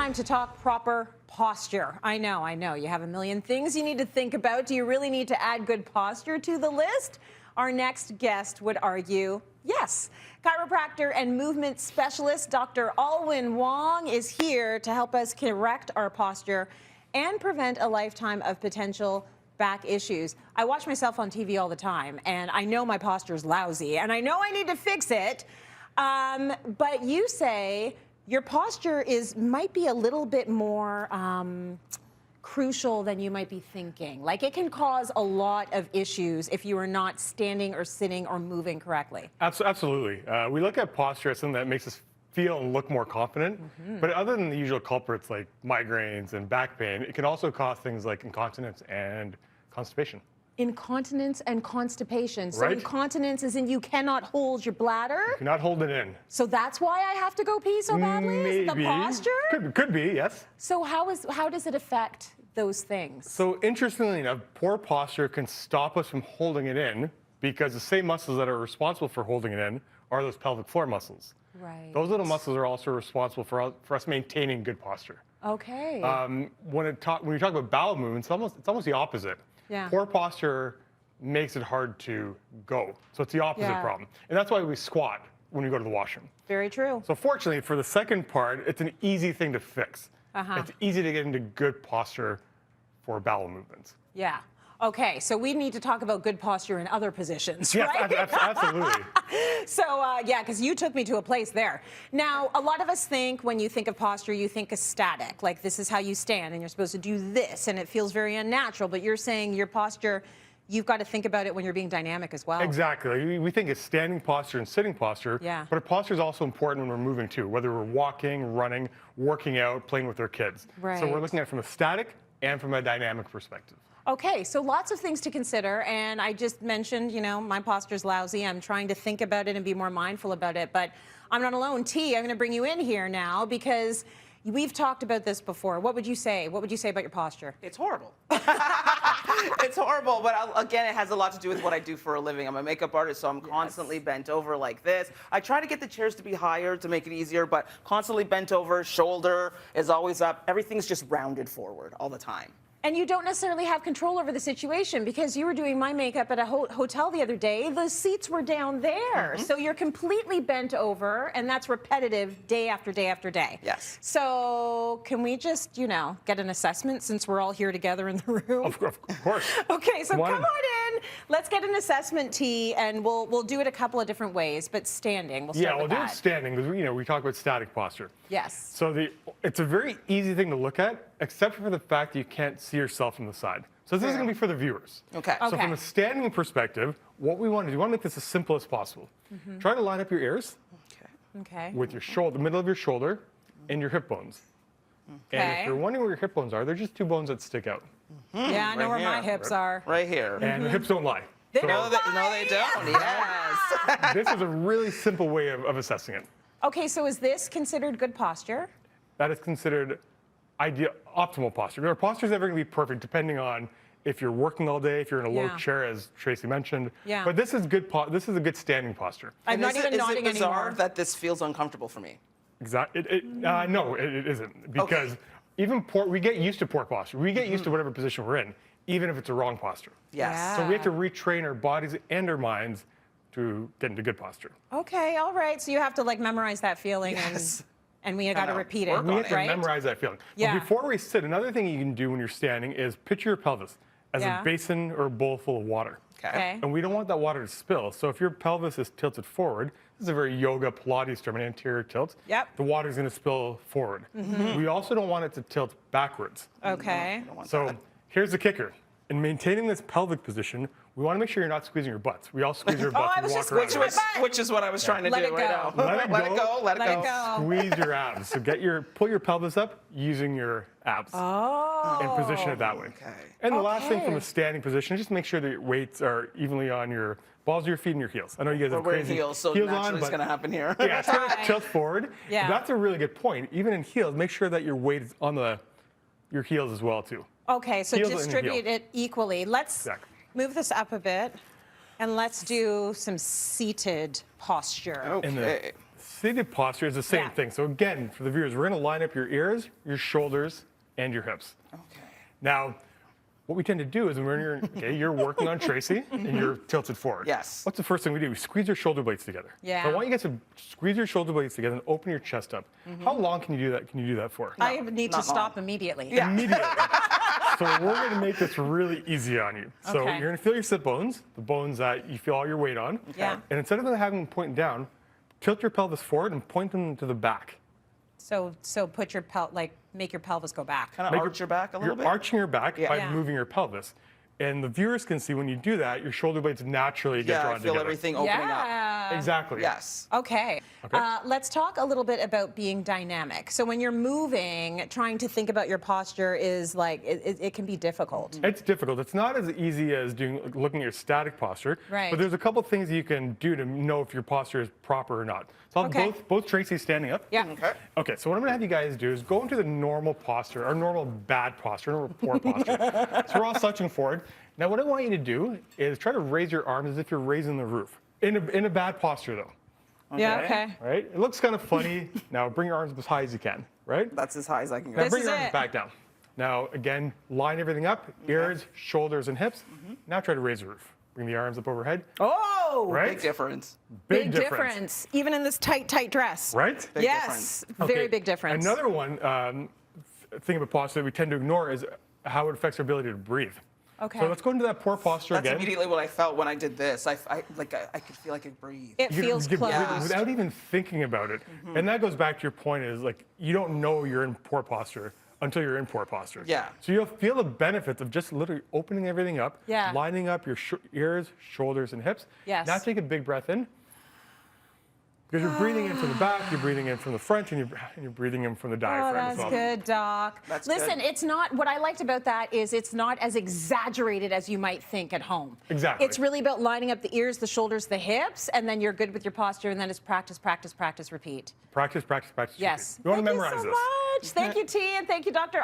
time to talk proper posture. I know. You have a million things you need to think about. Do you really need to add good posture to the list? Our next guest would argue yes. Chiropractor and movement specialist Dr. Alwyn Wong is here to help us correct our posture and prevent a lifetime of potential back issues. I watch myself on TV all the time, and I know my posture is lousy, and I know I need to fix it. But you say your posture might be a little bit more crucial than you might be thinking. Like, it can cause a lot of issues if you are not standing or sitting or moving correctly. Absolutely. We look at posture as something that makes us feel and look more confident. But other than the usual culprits like migraines and back pain, it can also cause things like incontinence and constipation. Incontinence and constipation. So Right. Incontinence is in you cannot hold your bladder. You cannot hold it in. So that's why I have to go pee so badly? Is it the posture? Could be, yes. So how does it affect those things? So interestingly enough, poor posture can stop us from holding it in because the same muscles that are responsible for holding it in are those pelvic floor muscles. Right. Those little muscles are also responsible for us maintaining good posture. Okay. When you talk about bowel movements, it's almost the opposite. Yeah. Poor posture makes it hard to go. So it's the opposite problem. And that's why we squat when we go to the washroom. Very true. So fortunately, for the second part, it's an easy thing to fix. It's easy to get into good posture for bowel movements. Yeah. Okay, so we need to talk about good posture in other positions, Yes, right? absolutely. So, yeah, because you took me to a place there. Now, a lot of us think when you think of posture, you think of static, like this is how you stand and you're supposed to do this, and it feels very unnatural. But you're saying your posture, you've got to think about it when you're being dynamic as well. Exactly. We think of standing posture and sitting posture, but our posture is also important when we're moving too, whether we're walking, running, working out, playing with our kids. Right. So we're looking at it from a static and from a dynamic perspective. Okay, so lots of things to consider, and I just mentioned, my posture's lousy. I'm trying to think about it and be more mindful about it, but I'm not alone. T, I'm going to bring you in here now because we've talked about this before. What would you say? What would you say about your posture? It's horrible. It's horrible, but again, it has a lot to do with what I do for a living. I'm a makeup artist, so I'm constantly bent over like this. I try to get the chairs to be higher to make it easier, but constantly bent over, shoulder is always up. Everything's just rounded forward all the time. And you don't necessarily have control over the situation because you were doing my makeup at a hotel the other day. The seats were down there. So you're completely bent over, and that's repetitive day after day after day. Yes. So can we just, get an assessment since we're all here together in the room? Of course. Okay, so come on in. Let's get an assessment, T, and we'll do it a couple of different ways, but standing. We'll start with do it standing because we talk about static posture. Yes. So it's a very easy thing to look at, except for the fact that you can't see yourself from the side. So this is going to be for the viewers. Okay. So from a standing perspective, what we want to do, we want to make this as simple as possible. Try to line up your ears Okay. with your shoulder, the middle of your shoulder, and your hip bones. And if you're wondering where your hip bones are, they're just two bones that stick out. Yeah, I know where my hips are. Right here. And the hips don't lie. They So don't No, they don't. Yes. this is a really simple way of assessing it. Okay, so is this considered good posture? That is considered optimal posture. Our posture is never going to be perfect depending on if you're working all day, if you're in a low chair, as Tracy mentioned. Yeah. But this is good. This is a good standing posture. I'm not even nodding Is it bizarre anymore. that this feels uncomfortable for me? Exactly. No, it isn't, because we get used to poor posture. We get used to whatever position we're in, even if it's a wrong posture. Yes. Yeah. So we have to retrain our bodies and our minds to get into good posture. Okay, all right. So you have to memorize that feeling and we got to repeat it, We have to right? memorize that feeling. Yeah. But before we sit, another thing you can do when you're standing is picture your pelvis as a basin or a bowl full of water. Okay. And we don't want that water to spill. So if your pelvis is tilted forward, this is a very yoga Pilates term, an anterior tilt. Yep. The water is going to spill forward. We also don't want it to tilt backwards. Okay. So here's the kicker. In maintaining this pelvic position, we want to make sure you're not squeezing your butts. We all squeeze our butts I when was we just walk around. squeezing my butt. Which is what I was trying to Let do it right go. now. Let it go. Let it Let it go. go. Squeeze your abs. So pull your pelvis up using your abs. And position it that way. Okay. And the last thing from Okay. a standing position, just make sure that your weights are evenly on your balls of your feet and your heels. I know you guys have We're in crazy heels, so heels naturally on, it's but going to happen here. yeah, it's going to tilt forward. Yeah. But that's a really good point. Even in heels, make sure that your weight is on your heels as well too. Okay, so Heels and your distribute heel. it equally. Let's move this up a bit and let's do some seated posture. In the Okay. seated posture is the same Yeah. thing. So again, for the viewers, we're going to line up your ears, your shoulders, and your hips. Okay. Now, what we tend to do is when you're working on Tracy and you're tilted forward. Yes. What's the first thing we do? We squeeze your shoulder blades together. Yeah. So I want you guys to squeeze your shoulder blades together and open your chest up. How long can you do that? Can you do that for? I need to not stop long. immediately. Yeah. Immediately. So we're going to make this really easy on you. So Okay. you're going to feel your sit bones, the bones that you feel all your weight on. Yeah. And instead of them having them point down, tilt your pelvis forward and point them to the back. So put your make your pelvis go back. Kind of Make arch your back a little You're bit. arching your back Yeah. by Yeah. moving your pelvis. And the viewers can see when you do that, your shoulder blades naturally get Yeah, drawn I feel together. everything opening up. Oh, Exactly. Yes. Okay. Okay. Let's talk a little bit about being dynamic. So when you're moving, trying to think about your posture is like, it can be difficult. It's difficult. It's not as easy as looking at your static posture. Right. But there's a couple things you can do to know if your posture is proper or not. So I'll have Okay. both Tracy standing up. Yeah. Okay. Okay, so what I'm gonna have you guys do is go into the normal posture, or normal bad posture, normal poor posture. So we're all slouching forward. Now what I want you to do is try to raise your arms as if you're raising the roof. In a bad posture though, Yeah, okay. right? It looks kind of funny. Now bring your arms up as high as you can, right? That's as high as I can go. Now This bring is your arms it. back down. Now again, line everything up, ears, shoulders, and hips. Now try to raise the roof. Bring the arms up overhead. Oh, Right? Big difference. big difference. Even in this tight dress. Right? Big Yes, difference. very Okay, big difference. Another one thing about posture that we tend to ignore is how it affects our ability to breathe. Okay. So let's go into that poor posture That's again. immediately what I felt when I did this. I could feel like I breathe. It You feels can breathe closed. without even thinking about it. And that goes back to your point is like you don't know you're in poor posture until you're in poor posture. Yeah. So you'll feel the benefits of just literally opening everything up, Yeah. lining up your ears, shoulders, and hips. Yes. Now take a big breath in. Because you're breathing in from the back, you're breathing in from the front, and you're breathing in from the Oh, diaphragm as that's well. good, Doc. That's Listen, good. it's not, what I liked about that is it's not as exaggerated as you might think at home. Exactly. It's really about lining up the ears, the shoulders, the hips, and then you're good with your posture, and then it's practice, practice, practice, repeat. Practice, practice, practice. Yes. You want to Thank memorize you so this. much. Thank you, T, and thank you, Dr.